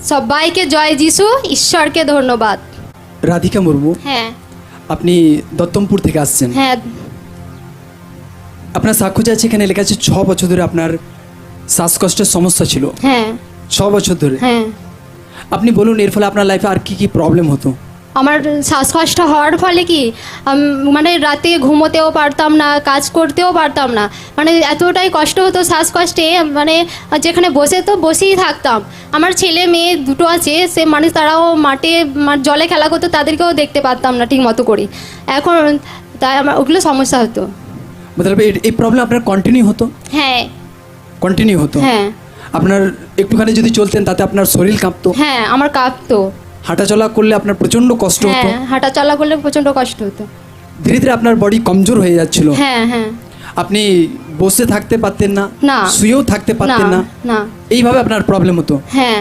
সবাইকে জয় যিশু, ঈশ্বরকে ধন্যবাদ। রাধিকা মুর্মু, হ্যাঁ আপনি দত্তমপুর থেকে আসছেন। হ্যাঁ আপনার সাক্ষ্য আছে, এখানে লেখা আছে 6 বছর ধরে আপনার শ্বাসকষ্টের সমস্যা ছিল। হ্যাঁ 6 বছর ধরে। হ্যাঁ আপনি বলুন এর ফলে আপনার লাইফে আর কি কি প্রবলেম হতো? আমার শ্বাসকষ্ট হওয়ার ফলে কি মানে রাতে ঘুমোতেও পারতাম না, কাজ করতেও পারতাম না, মানে এতটাই কষ্ট হতো শ্বাসকষ্টে, মানে যেখানে বসে তো বসেই থাকতাম। আমার ছেলে মেয়ে দুটো আছে, সে মানে তারাও মাঠে জলে খেলা করতো, তাদেরকেও দেখতে পারতাম না ঠিক মতো করে। এখন তাই আমার ওগুলো সমস্যা হতো। মতলব এই প্রবলেম আপনার কন্টিনিউ হতো? হ্যাঁ কন্টিনিউ হতো। হ্যাঁ আপনার একটুখানি যদি চলতেন তাতে আপনার শরীর কাঁপতো? হ্যাঁ আমার কাঁপতো। হাঁটাচলা করলে আপনার প্রচন্ড কষ্ট হতো? হ্যাঁ হাঁটা চলা করলে প্রচণ্ড কষ্ট হতো। ধীরে ধীরে আপনার বডি কমজোর হয়ে যাচ্ছিল? হ্যাঁ হ্যাঁ আপনি বসে থাকতে পারতেন না, না। শুয়েও থাকতে পারতেন না, না। এইভাবে আপনার প্রবলেম হতো? হ্যাঁ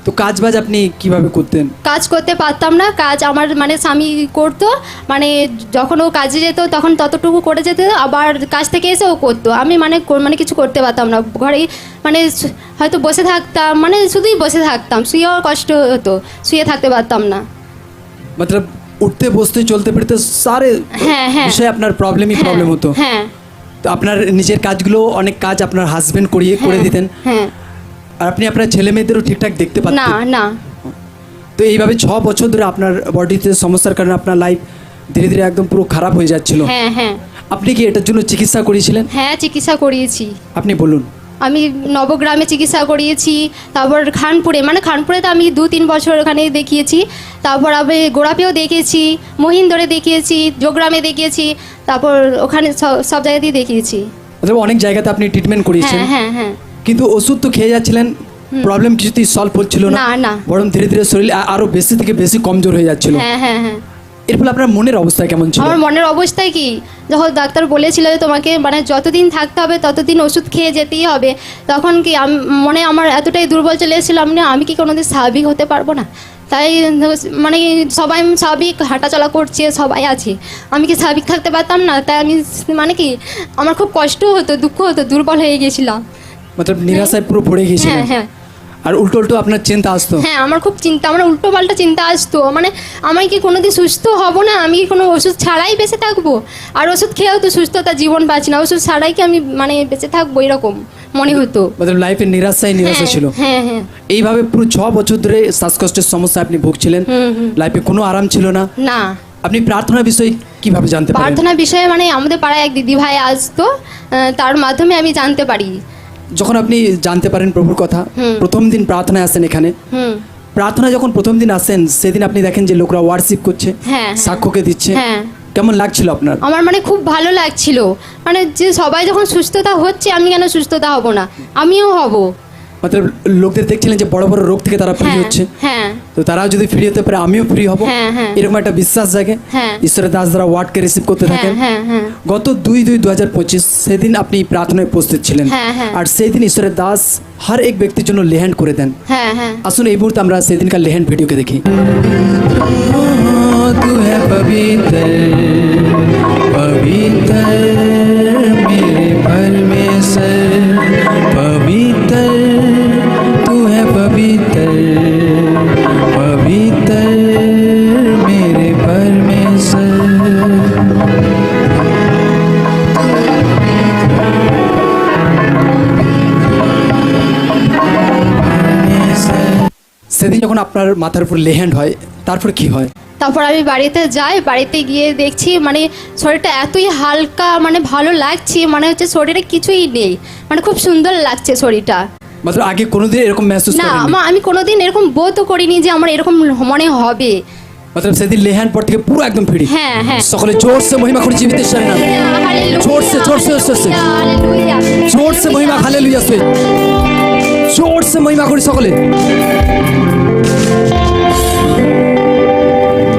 তো কাজ বাজ আপনি কিভাবে করতেন? কাজ করতে পারতাম না, কাজ আমার মানে স্বামী করতো, মানে যখন ও কাজে যেত তখন ততটুকু করে যেত, আবার কাজ থেকে এসে ও করতো, আমি মানে কিছু করতে পারতাম না ঘরেই, মানে হয়তো বসে থাকতাম, মানে শুধুই বসে থাকতাম, শুয়েও কষ্ট হতো, শুয়ে থাকতে পারতাম না। মতলব উঠতে বসতে চলতে ফিরতে সারে হ্যাঁ হ্যাঁ বিষয়ে আপনার প্রবলেমই প্রবলেম হতো? হ্যাঁ তো আপনার নিজের কাজগুলো অনেক কাজ আপনার হাজবেন্ড করে দিতেন, হ্যাঁ আর আপনি আপনার ছেলে মেয়েদেরও ঠিকঠাক দেখতে না পাচ্ছেন না। তো এইভাবে 6 বছর ধরে আপনার বডিতে সমস্যার কারণে আপনার লাইফ ধীরে ধীরে একদম পুরো খারাপ হয়ে যাচ্ছিল। হ্যাঁ হ্যাঁ আপনি কি এটার জন্য চিকিৎসা করিয়েছিলেন? হ্যাঁ চিকিৎসা করিয়েছি। আপনি বলুন। আমি নবগ্রামে চিকিৎসা করিয়েছি, তারপর খানপুরে তো আমি 2-3 বছর ওখানে দেখিয়েছি, তারপর আমি গোড়াপেও দেখিয়েছি, মহিন্দরে দেখিয়েছি, যোগগ্রামে দেখিয়েছি, তারপর ওখানে সব জায়গাতেই দেখিয়েছি। মতলব অনেক জায়গাতে আপনি ট্রিটমেন্ট করিয়েছেন, হ্যাঁ হ্যাঁ হ্যাঁ কিন্তু ওষুধ তো খেয়ে যাচ্ছিলেন, প্রবলেম কিছুতেই সলভ হচ্ছিল না, না না। বরং ধীরে ধীরে শরীর আরো বেশি থেকে বেশি কমজোর হয়ে যাচ্ছিল। হ্যাঁ হ্যাঁ হ্যাঁ এর ফলে আপনার মনের অবস্থা কেমন ছিল? আমার মনের অবস্থায় কি, যখন ডাক্তার বলেছিল যে তোমাকে মানে যতদিন থাকতে হবে ততদিন ওষুধ খেয়ে যেতেই হবে, তখন কি মনে আমার এতটাই দুর্বল চলে এসেছিলাম, আমি কি কোনোদিন স্বাভাবিক হতে পারবো না, তাই মানে সবাই স্বাভাবিক হাঁটাচলা করছে, সবাই আছে, আমি কি স্বাভাবিক থাকতে পারতাম না, তাই আমি মানে কি আমার খুব কষ্ট হতো, দুঃখ হতো, দুর্বল হয়ে গেছিলাম, মতলব নিরাশায় পুরো পড়ে গিয়েছিলেন। হ্যাঁ হ্যাঁ আর উল্টো আপনার চিন্তা আসতো? হ্যাঁ আমার খুব চিন্তা, আমার উল্টো পাল্টা চিন্তা আসতো, মানে আমি কি কোনোদিন সুস্থ হব না, আমি কি কোনো ওষুধ ছাড়াই বেঁচে থাকবো, আর ওষুধ খেয়েও তো সুস্থতা জীবন পাচ্ছি না, ওষুধ ছাড়াই কি আমি মানে বেঁচে থাকবো, এরকম মনে হতো। মতলব লাইফে নিরাশা ছিল। হ্যাঁ হ্যাঁ এইভাবে পুরো 6 বছর ধরে শ্বাসকষ্টের সমস্যা আপনি ভুগছিলেন, লাইফে কোনো আরাম ছিল না। না। আপনি প্রার্থনার বিষয়ে কিভাবে জানতে পারেন? প্রার্থনা বিষয়ে মানে আমাদের পাড়ায় এক দিদি ভাই আসতো, তার মাধ্যমে আমি জানতে পারি। যখন আপনি জানতে পারেন প্রভুর কথা, প্রথম দিন প্রার্থনায় আসেন এখানে, প্রার্থনা যখন প্রথম দিন আসেন সেদিন আপনি দেখেন যে লোকরা ওয়ার্শিপ করছে, হ্যাঁ সাক্ষ্যকে দিচ্ছে, হ্যাঁ কেমন লাগছিল আপনার? আমার মানে খুব ভালো লাগছিল, মানে যে সবাই যখন সুস্থতা হচ্ছে আমি কেন সুস্থতা হব না, আমিও হব। মতলব লোকদের দেখছিলেন যে বড় বড় রোগ থেকে তারা ফ্রি হ্যাঁ হচ্ছে, হ্যাঁ তো তারাও যদি ফ্রি হতে পারে আমিও ফ্রি হব, হ্যাঁ, হ্যাঁ। এরকম একটা বিশ্বাস জাগে। হ্যাঁ। ঈশ্বরের দাস দ্বারা ওয়ার্ডকে রিসিভ করতে হ্যাঁ থাকেন। হ্যাঁ হ্যাঁ গত 2/2/2025 সেদিন আপনি প্রার্থনায় উপস্থিত ছিলেন, হ্যাঁ, হ্যাঁ। আর সেই দিন ঈশ্বরের দাস হর এক ব্যক্তির জন্য লেহ্যান্ড করে দেন। হ্যাঁ হ্যাঁ আসুন এই মুহূর্তে আমরা সেদিনকার লেহ্যান্ড ভিডিওকে দেখি। तू है पवित्र पवित्र मेरे परमेश्वर, पवित्र तू है पवित्र पवित्र मेरे परमेश्वर। সেদিন যখন আপনার মাথার উপর লেহ্যান্ড হয় তারপর কি হয়? তারপর আমি বাড়িতে যাই, বাড়িতে গিয়ে দেখছি মানে শরীরটা এতই হালকা, মানে ভালো লাগছে, মানে হচ্ছে শরীরে কিছুই নেই, মানে খুব সুন্দর লাগছে শরীরটা। মাত্র আগে কোনোদিন এরকম মেহসুস না করেননি? আমি কোনোদিন এরকম বোধও করিনি যে আমার এরকম মনে হবে। मतलब সেদিন লেহ্যান্ড পর থেকে পুরো একদম ফ্রি। হ্যাঁ হ্যাঁ সকলে জোর से महिमा করি জীবিতের নাম, जोर से जोर से जोर से महिमा हालेलुया से जोर से महिमा করি সকলে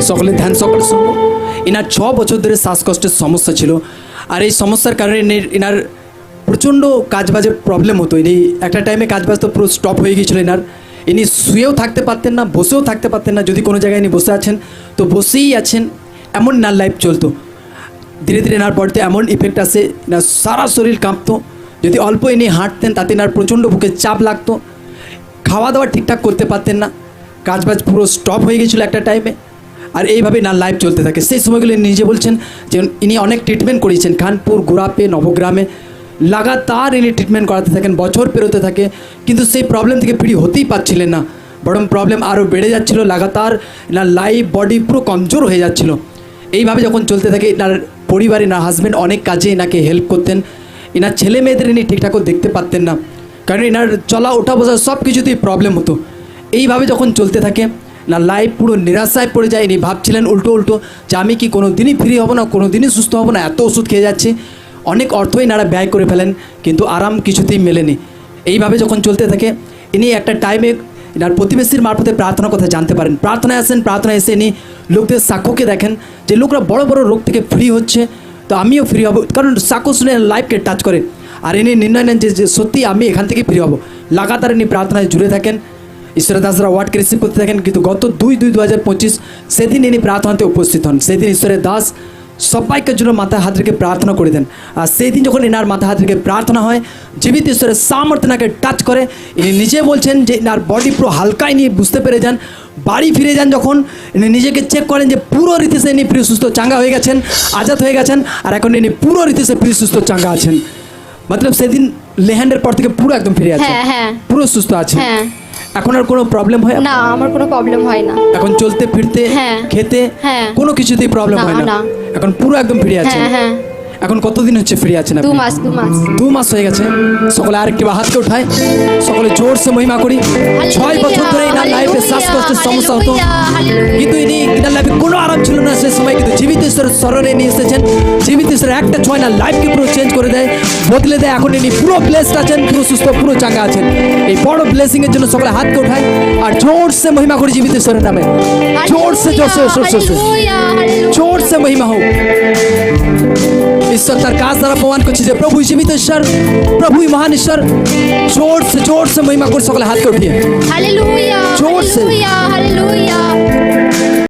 সকলে ধ্যান সকলে শুনবো। এনার 6 বছর ধরে শ্বাসকষ্টের সমস্যা ছিল, আর এই সমস্যার কারণে এনার প্রচণ্ড কাজবাজের প্রবলেম হতো। ইনি একটা টাইমে কাজবাজ তো পুরো স্টপ হয়ে গিয়েছিল এনার, ইনি শুয়েও থাকতে পারতেন না, বসেও থাকতে পারতেন না, যদি কোনো জায়গায় ইনি বসে আছেন তো বসেই আছেন, এমন এনার লাইফ চলতো। ধীরে ধীরে এনার বডিতে এমন ইফেক্ট আসে, এনার সারা শরীর কাঁপতো, যদি অল্প ইনি হাঁটতেন তাতে এনার প্রচণ্ড বুকে চাপ লাগতো, খাওয়া দাওয়া ঠিকঠাক করতে পারতেন না, কাজবাজ পুরো স্টপ হয়ে গেছিলো একটা টাইমে। আর এইভাবে না লাইফ চলতে থাকে। সেই সময়গুলো নিজে বলছেন যে ইনি অনেক ট্রিটমেন্ট করিয়েছেন কানপুর, গুড়াপে, নবগ্রামে, লাগাতার ইনি ট্রিটমেন্ট করাতে থাকেন, বছর পেরোতে থাকে, কিন্তু সেই প্রবলেম থেকে ফ্রি হতেই পারছিলেন না, বরং প্রবলেম আরও বেড়ে যাচ্ছিল। লাগাতার না লাইফ বডি পুরো কমজোর হয়ে যাচ্ছিল। এইভাবে যখন চলতে থাকে, এনার পরিবারে না হাজব্যান্ড অনেক কাজে এনাকে হেল্প করতেন, এনার ছেলে মেয়েদের ইনি ঠিকঠাকও দেখতে পারতেন না, কারণ এনার চলা ওঠা বসা সব কিছুতেই প্রবলেম হতো। এইভাবে যখন চলতে থাকে না লাইফ পুরো নিরাশায় পড়ে যায়। ইনি ভাবছিলেন উল্টো যে আমি কি কোনো দিনই ফ্রি হব না, কোনো দিনই সুস্থ হব না, এত ওষুধ খেয়ে যাচ্ছি, অনেক অর্থই এনারা ব্যয় করে ফেলেন, কিন্তু আরাম কিছুতেই মেলেনি। এইভাবে যখন চলতে থাকে, ইনি একটা টাইমে এনার প্রতিবেশীর মারফতে প্রার্থনার কথা জানতে পারেন। প্রার্থনায় আসেন, প্রার্থনায় এসে ইনি লোকদের সাক্ষ্যকে দেখেন যে লোকরা বড় বড় রোগ থেকে ফ্রি হচ্ছে, তো আমিও ফ্রি হব, কারণ সাক্ষ্য শুনে লাইফকে টাচ করে। আর ইনি নির্ণয় নেন যে সত্যি আমি এখান থেকে ফ্রি হব। লাগাতার ইনি প্রার্থনায় জুড়ে থাকেন, ঈশ্বরের দাসরা ওয়ার্ডকে রিসিভ করতে থাকেন। কিন্তু গত 2/2/2025 সেদিন ইনি প্রার্থনাতে উপস্থিত হন। সেদিন ঈশ্বরের দাস সবাইকে জন্য মাথায় হাত রেখে প্রার্থনা করে দেন। আর সেই দিন যখন এনার মাথায় হাত রেখে প্রার্থনা হয়, জীবিত ঈশ্বরের সামর্থ্য এনাকে টাচ করে। ইনি নিজে বলছেন যে এনার বডি পুরো হালকায় নিয়ে বুঝতে পেরে যান। বাড়ি ফিরে যান যখন, ইনি নিজেকে চেক করেন যে পুরো রীতিতে ইনি প্রিয় সুস্থ চাঙ্গা হয়ে গেছেন, আজাদ হয়ে গেছেন। আর এখন ইনি পুরো রীতিতে প্রিয় সুস্থ চাঙ্গা আছেন। মতলব সেদিন লেহ্যান্ডের পর থেকে পুরো একদম ফিরে আছে, হ্যাঁ। পুরো সুস্থ আছে। হ্যাঁ। এখন আর কোনো প্রবলেম হয় না, আমার কোনো প্রবলেম হয় না। এখন চলতে ফিরতে, হ্যাঁ। খেতে, হ্যাঁ। কোনো কিছুতেই প্রবলেম না, হয় না। না। এখন পুরো একদম ফ্রি আছে। হ্যাঁ। এখন কতদিন হচ্ছে ফ্রি আছেন 2 আপনি? মাস। 2 মাস হয়ে গেছে। সকলে আরেকটি হাতকে উঠায়, সকলে জোরসে মহিমা করি। 6 বছর ধরে এনার লাইফে শ্বাসকষ্টের সমস্যা হতো, কিন্তু এনার লাইফে কোনো আরাম ছিল না সে সময়, কিন্তু জীবিত ঈশ্বরের স্মরণে নিয়ে এসেছেন। জীবিত ঈশ্বরের একটা ছোঁয়া না লাইফকে পুরো চেঞ্জ করে দেয়, বদলে দেয়। এখন ইনি পুরো ব্লেসড আছেন, পুরো সুস্থ, পুরো চাঙ্গা আছেন। এই বড় ব্লেসিং এর জন্য সকলে হাতকে উঠায় আর জোরসে মহিমা করি জীবিত ঈশ্বরের নামে। জোরসে জোরসে মহিমা হোক। ঈশ্বর তার কাজ দ্বারা প্রমাণ করছে যে প্রভু জীবিত ঈশ্বর, প্রভুই মহান ঈশ্বর। জোরসে মহিমা করে সকলে হাতকে উঠিয়ে হালেলুয়া, জোরসে। Hallelujah, hallelujah.